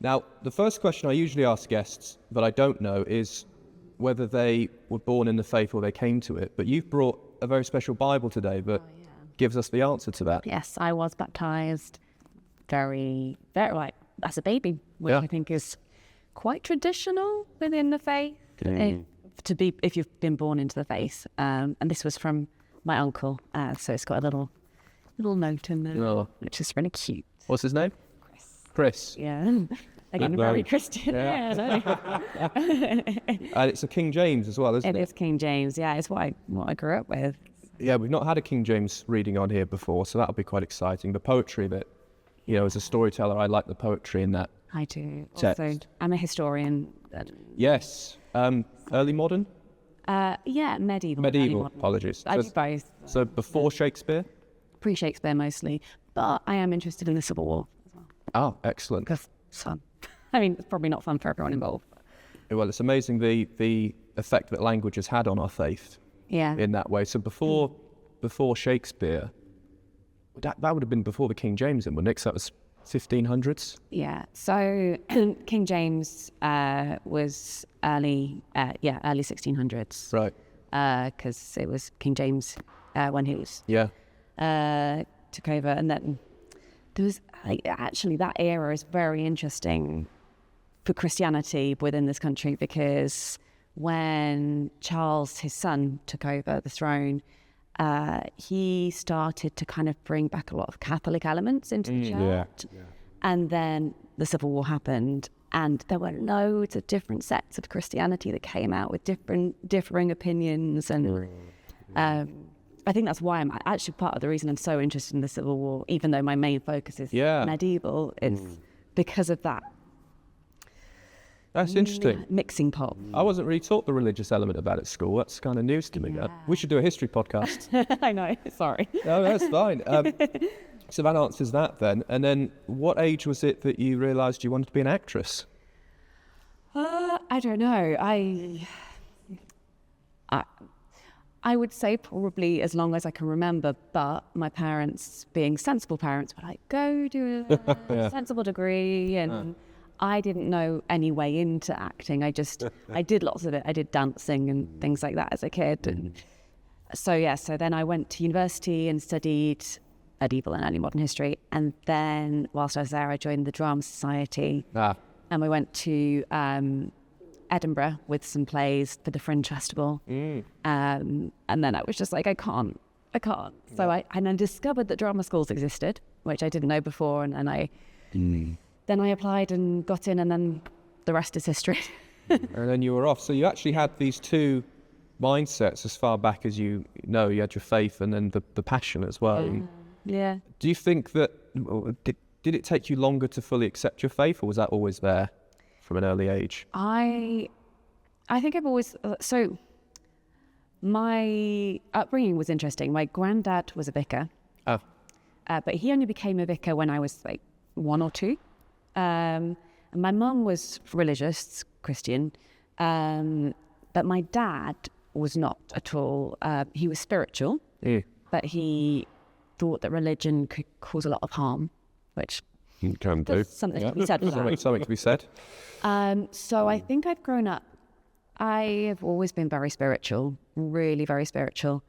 Now, the first question I usually ask guests, but I don't know, is whether they were born in the faith or they came to it. But you've brought a very special Bible today that gives us the answer to that. Yes, I was baptised very as a baby, which I think is quite traditional within the faith. To be, if you've been born into the faith. And this was from my uncle, so it's got a little note in there, which is really cute. What's his name? Chris. Yeah. Again, very Christian. And it's a King James as well, isn't it? It is King James, yeah. It's what I grew up with. Yeah, we've not had a King James reading on here before, so that'll be quite exciting. The poetry that, as a storyteller, I like the poetry in that. I do. Text. Also, I'm a historian. Yes. Early modern? Yeah, medieval. Medieval, apologies. I do both. So before Shakespeare? Pre-Shakespeare mostly, but I am interested in the Civil War as well. Oh, excellent. Because it's fun. I mean, it's probably not fun for everyone involved. Well, it's amazing the effect that language has had on our faith. Yeah. In that way. So before Shakespeare, that would have been before the King James, wouldn't it? So that was 1500s. Yeah. So King James was early 1600s. Right. Because it was King James when he was took over, and then there was actually that era is very interesting for Christianity within this country, because when Charles, his son, took over the throne, he started to kind of bring back a lot of Catholic elements into the church. Yeah. And then the Civil War happened, and there were loads of different sects of Christianity that came out with differing opinions. And I think that's why I'm actually part of the reason I'm so interested in the Civil War, even though my main focus is medieval. It's because of that. That's interesting. Mixing pot. I wasn't really taught the religious element about at school. That's kind of news to me. Yeah. We should do a history podcast. I know, sorry. No, that's fine. So that answers that then. And then what age was it that you realised you wanted to be an actress? I don't know. I would say probably as long as I can remember, but my parents, being sensible parents, were like, go do a sensible degree. And I didn't know any way into acting. I did lots of it. I did dancing and things like that as a kid. And so then I went to university and studied medieval and early modern history. And then whilst I was there, I joined the Drama Society. And we went to Edinburgh with some plays for the Fringe Festival. And then I was just like, I can't. So I discovered that drama schools existed, which I didn't know before. And then I applied and got in, and then the rest is history. And then you were off. So you actually had these two mindsets as far back as you know. You had your faith and then the passion as well. Yeah. Do you think that, did it take you longer to fully accept your faith, or was that always there from an early age? I think I've always... So my upbringing was interesting. My granddad was a vicar. But he only became a vicar when I was like 1 or 2. And my mum was religious, Christian, but my dad was not at all. He was spiritual, but he thought that religion could cause a lot of harm, which can do. Something to be said for that. Something to be said. So I think I've grown up. I have always been very spiritual, really very spiritual,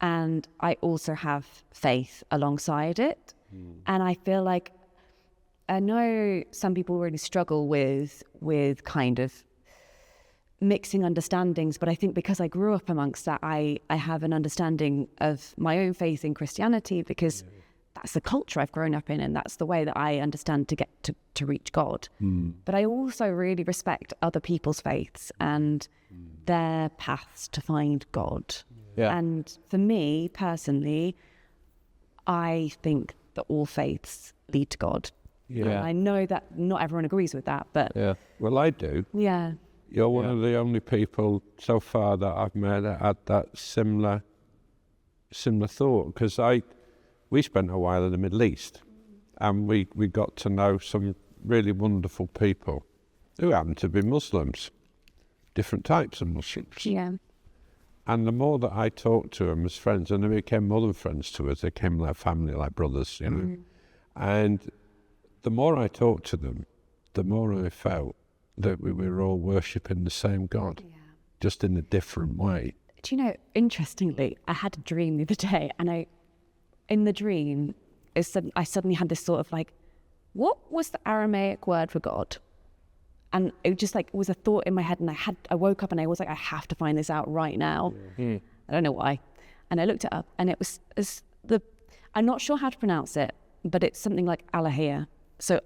and I also have faith alongside it. And I feel like I know some people really struggle with kind of mixing understandings, but I think because I grew up amongst that, I have an understanding of my own faith in Christianity, because that's the culture I've grown up in, and that's the way that I understand to get to reach God. But I also really respect other people's faiths and their paths to find God. And for me personally, I think that all faiths lead to God. And I know that not everyone agrees with that, but... Well, I do. You're one of the only people so far that I've met that had that similar thought, because we spent a while in the Middle East, and we got to know some really wonderful people who happened to be Muslims, different types of Muslims. And the more that I talked to them as friends, and they became more than friends to us, they became like family, like brothers, you know. And the more I talked to them, the more I felt that we were all worshipping the same God, just in a different way. Do you know, interestingly, I had a dream the other day, and in the dream, I suddenly had this sort of like, what was the Aramaic word for God? And it just like was a thought in my head, and I woke up and I was like, I have to find this out right now. I don't know why. And I looked it up, and it was I'm not sure how to pronounce it, but it's something like Allahia. So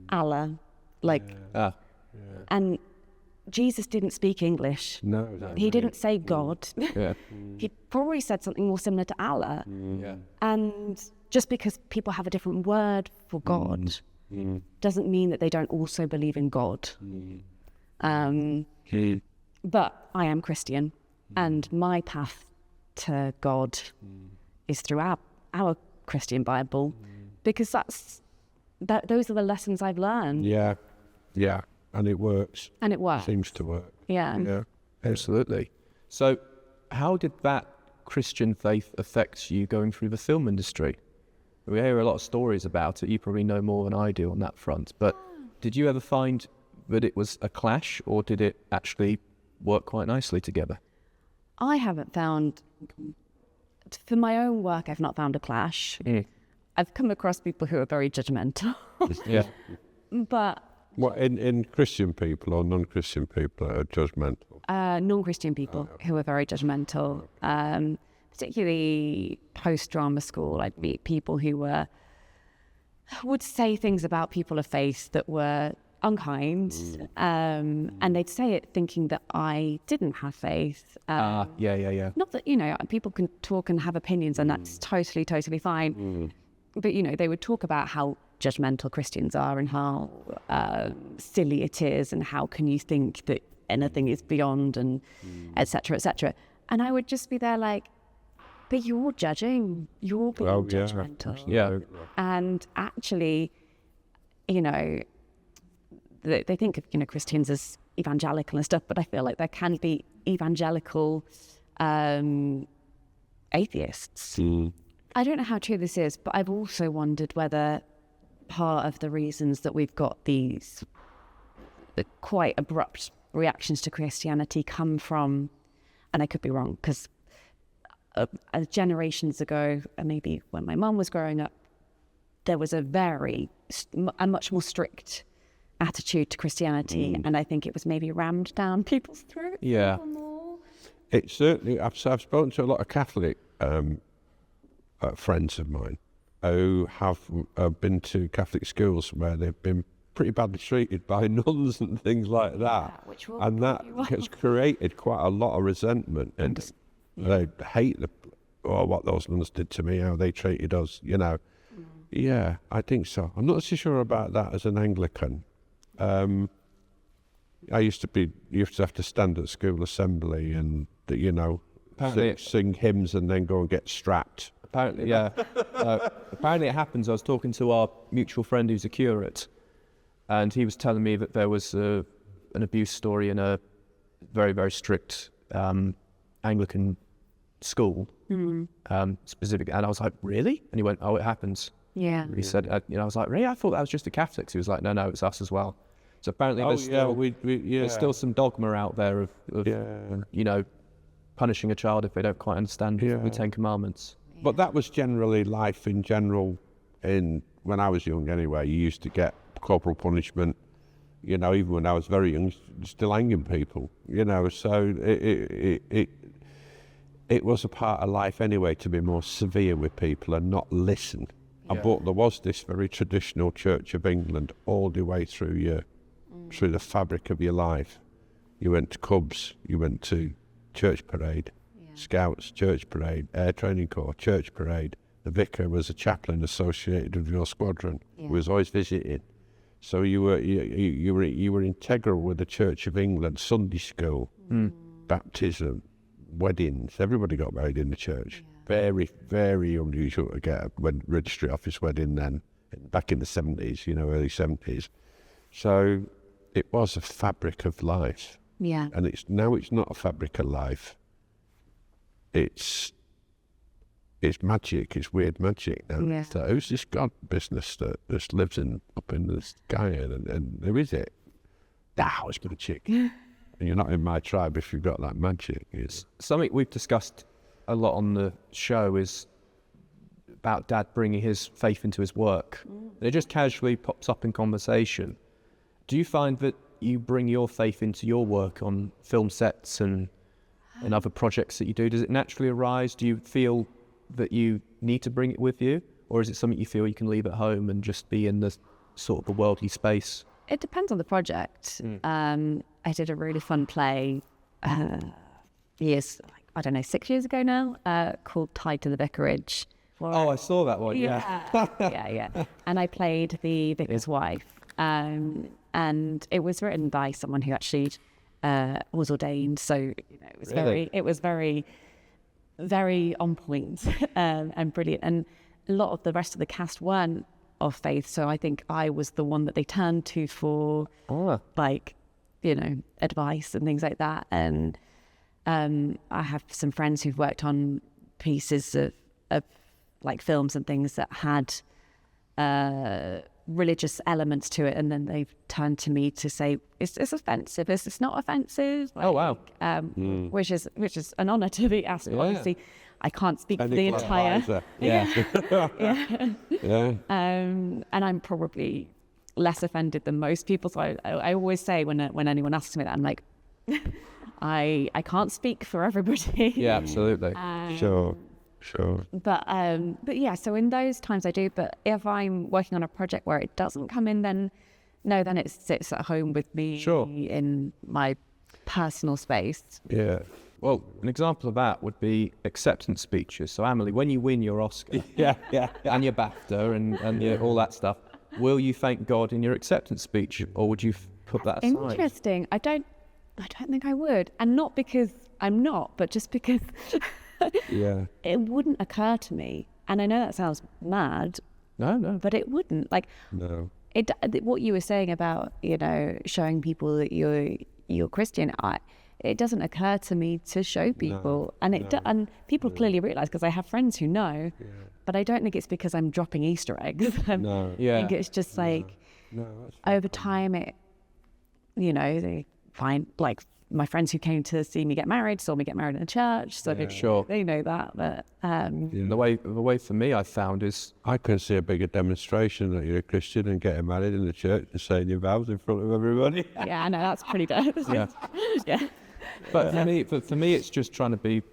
Allah, like, and Jesus didn't speak English. No. He didn't say God. Yeah. He probably said something more similar to Allah. Yeah. And just because people have a different word for God doesn't mean that they don't also believe in God. But I am Christian, and my path to God is through our Christian Bible, because those are the lessons I've learned. Yeah, and it works. And it works. Seems to work. Yeah. Absolutely. So how did that Christian faith affect you going through the film industry? We hear a lot of stories about it. You probably know more than I do on that front. But did you ever find that it was a clash, or did it actually work quite nicely together? I haven't found, for my own work, I've not found a clash. I've come across people who are very judgmental. Yeah. But What, in Christian people or non-Christian people are judgmental? non-Christian people who are very judgmental, particularly post-drama school, I'd meet people who would say things about people of faith that were unkind, and they'd say it thinking that I didn't have faith. Yeah. Not that, people can talk and have opinions, and that's totally, totally fine. But, they would talk about how judgmental Christians are and how silly it is, and how can you think that anything is beyond, and et cetera, et cetera. And I would just be there like, but you're judging, you're being judgmental. Yeah. And actually, they think of, Christians as evangelical and stuff, but I feel like there can be evangelical atheists. I don't know how true this is, but I've also wondered whether part of the reasons that we've got the quite abrupt reactions to Christianity come from, and I could be wrong, because generations ago, maybe when my mum was growing up, there was a much more strict attitude to Christianity, and I think it was maybe rammed down people's throats. Yeah. A little more. It certainly, I've spoken to a lot of Catholic friends of mine who have been to Catholic schools where they've been pretty badly treated by nuns and things like that. And that has created quite a lot of resentment, and they hate what those nuns did to me, how they treated us, Yeah, I think so. I'm not so sure about that as an Anglican. I used to have to stand at school assembly and, sing hymns and then go and get strapped. Apparently, yeah. Apparently it happens. I was talking to our mutual friend who's a curate, and he was telling me that there was an abuse story in a very, very strict Anglican school, specifically. And I was like, really? And he went, oh, it happens. Yeah. He said, I was like, really? I thought that was just the Catholics. He was like, no, it's us as well. So apparently there's still some dogma out there of punishing a child if they don't quite understand the Ten Commandments. But that was generally life in general. When I was young anyway, you used to get corporal punishment, even when I was very young, still hanging people, so it was a part of life anyway to be more severe with people and not listen. But there was this very traditional Church of England all the way through the fabric of your life. You went to Cubs, you went to church parade, Scouts, church parade, Air Training Corps, church parade. The vicar was a chaplain associated with your squadron. He was always visiting. So you were integral with the Church of England, Sunday school, baptism, weddings. Everybody got married in the church. Very, very unusual to get a registry office wedding then, back in the 70s, early 70s. So it was a fabric of life. Yeah. And it's not a fabric of life. It's it's magic, it's weird magic. And Yeah. so who's this God business that just lives up in the sky and who is it? It's magic. And you're not in my tribe if you've got that magic. It's Something we've discussed a lot on the show is about Dad bringing his faith into his work. And it just casually pops up in conversation. Do you find that you bring your faith into your work on film sets and other projects that you do? Does it naturally arise? Do you feel that you need to bring it with you? Or is it something you feel you can leave at home and just be in the sort of the worldly space? It depends on the project. I did a really fun play years, I don't know, 6 years ago now, called Tied to the Vicarage. Oh, I saw that one, yeah. Yeah. And I played the vicar's wife. And it was written by someone who actually was ordained. So, it was Really? very on point and brilliant. And a lot of the rest of the cast weren't of faith. So I think I was the one that they turned to for advice and things like that. And I have some friends who've worked on pieces of like films and things that had religious elements to it, and then they've turned to me to say, is this offensive? Is this not offensive? Oh, wow. Which is an honour to be asked. Yeah. Obviously, I can't speak for the entire. yeah. And I'm probably less offended than most people. So I always say when anyone asks me that, I'm like, I can't speak for everybody. Yeah, absolutely. Sure. But yeah, so in those times I do. But if I'm working on a project where it doesn't come in, then it sits at home with me in my personal space. Yeah. Well, an example of that would be acceptance speeches. So, Amelie, when you win your Oscar and your BAFTA and your, all that stuff, will you thank God in your acceptance speech, or would you put that aside? Interesting. I don't think I would, and not because I'm not, but just because it wouldn't occur to me. And I know that sounds mad. No. But it wouldn't. No. What you were saying about showing people that you're Christian, it doesn't occur to me to show people, and people clearly realise, because I have friends who know, but I don't think it's because I'm dropping Easter eggs. I think it's just over time they find, like, my friends who came to see me get married saw me get married in a church, so they know that. But the way for me I found is I couldn't see a bigger demonstration that you're a Christian and getting married in the church and saying your vows in front of everybody. Yeah, I know, that's pretty dope. Yeah. But for me, it's just trying to be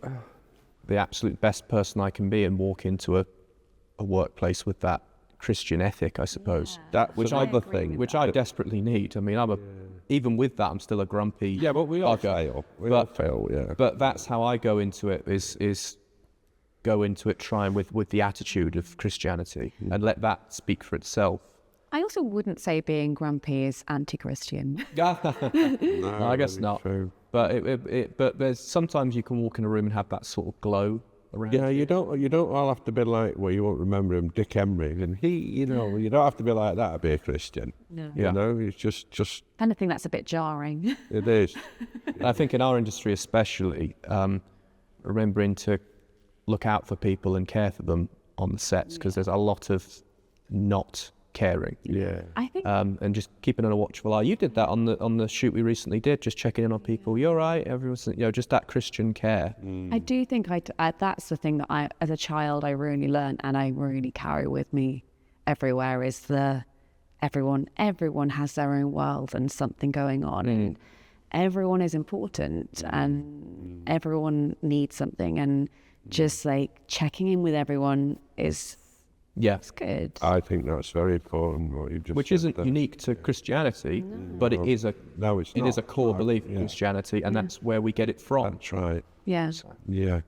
the absolute best person I can be and walk into a workplace with that Christian ethic, I suppose. That's another thing. Which I desperately need. I mean, even with that, I'm still a grumpy. Yeah, but we all bugger. fail. We all fail, yeah. But that's how I go into it. Is go into it trying with the attitude of Christianity and let that speak for itself. I also wouldn't say being grumpy is anti-Christian. No, I guess not. True. But there's sometimes you can walk in a room and have that sort of glow around. Yeah, you don't all have to be like, well, you won't remember him, Dick Emery, and you don't have to be like that to be a Christian. No. You know, it's just. And I think that's a bit jarring. It is. I think in our industry especially, remembering to look out for people and care for them on the sets, because there's a lot of not caring. Yeah. I think And just keeping on a watchful eye. You did that on the shoot we recently did, just checking in on people. You're right, everyone's, just that Christian care. I do think that's the thing that I, as a child, I really learned and I really carry with me everywhere, is everyone has their own world and something going on, and everyone is important and everyone needs something, and just like checking in with everyone is good. I think that's very important. What you just Which said isn't there. unique to Christianity, but it is a No, it's it not. is a core belief in Christianity, and that's where we get it from. That's right. Yeah. Yeah.